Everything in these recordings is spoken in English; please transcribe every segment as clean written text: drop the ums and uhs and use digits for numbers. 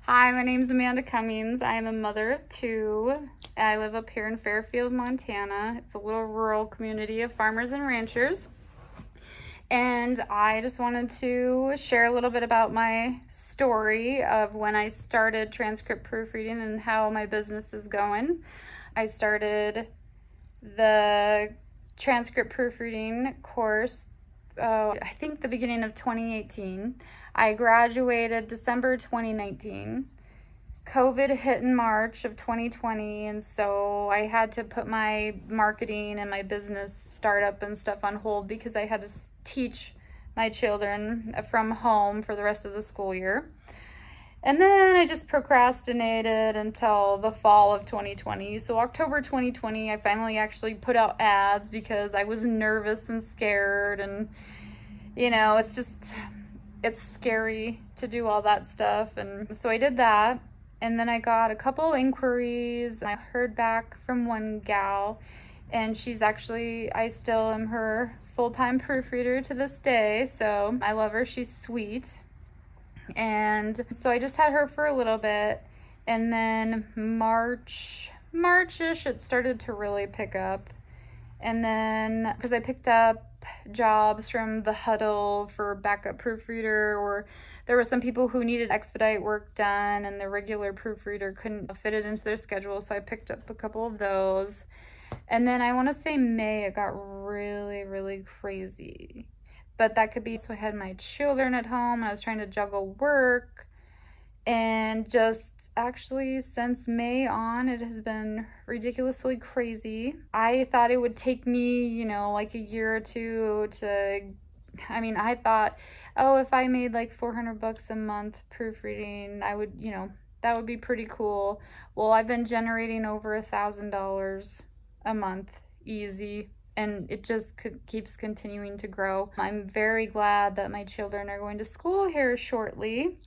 Hi, my name's Amanda Cummings. I am a mother of two. I live up here in Fairfield, Montana. It's a little rural community of farmers and ranchers. And I just wanted to share a little bit about my story of when I started transcript proofreading and how my business is going. I started the transcript proofreading course I think the beginning of 2018. I graduated December 2019. COVID hit in March of 2020, and so I had to put my marketing and my business startup and stuff on hold because I had to teach my children from home for the rest of the school year. And then I just procrastinated until the fall of 2020. So October 2020, I finally actually put out ads because I was nervous and scared. And, it's scary to do all that stuff. And so I did that. And then I got a couple inquiries. I heard back from one gal, and I still am her full-time proofreader to this day. So I love her. She's sweet. And so I just had her for a little bit, and then March-ish, it started to really pick up. And then, because I picked up jobs from the Huddle for backup proofreader, or there were some people who needed expedite work done, and the regular proofreader couldn't fit it into their schedule, so I picked up a couple of those. And then I want to say May, it got really, really crazy. But that could be, so I had my children at home. I was trying to juggle work. And just actually since May on, it has been ridiculously crazy. I thought it would take me, like a year or two I thought, oh, if I made like $400 a month proofreading, I would, that would be pretty cool. Well, I've been generating over $1,000 a month, easy. And it just keeps continuing to grow. I'm very glad that my children are going to school here shortly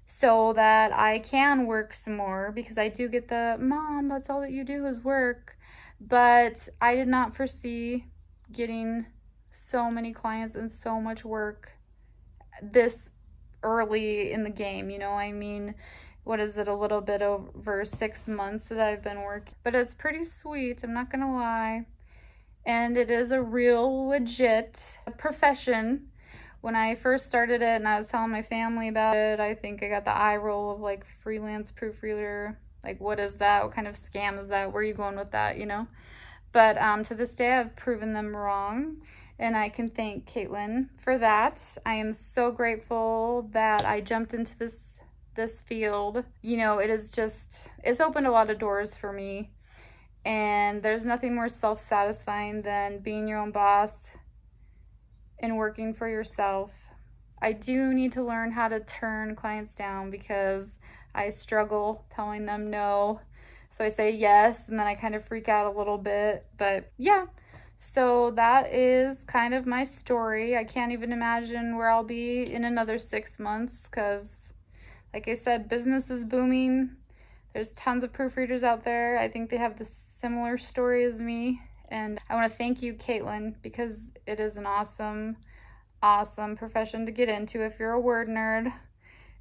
so that I can work some more, because I do get the, Mom, that's all that you do is work. But I did not foresee getting so many clients and so much work this early in the game. What is it, a little bit over 6 months that I've been working. But it's pretty sweet, I'm not gonna lie. And it is a real legit profession. When I first started it and I was telling my family about it, I think I got the eye roll of like freelance proofreader. Like, what is that? What kind of scam is that? Where are you going with that, But to this day, I've proven them wrong. And I can thank Caitlin for that. I am so grateful that I jumped into this field. It's opened a lot of doors for me. And there's nothing more self-satisfying than being your own boss and working for yourself. I do need to learn how to turn clients down because I struggle telling them no. So I say yes, and then I kind of freak out a little bit. But yeah, so that is kind of my story. I can't even imagine where I'll be in another 6 months because, like I said, business is booming. There's tons of proofreaders out there. I think they have the similar story as me. And I want to thank you, Caitlin, because it is an awesome, awesome profession to get into if you're a word nerd.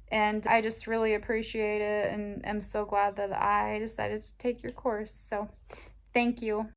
And I just really appreciate it and am so glad that I decided to take your course. So thank you.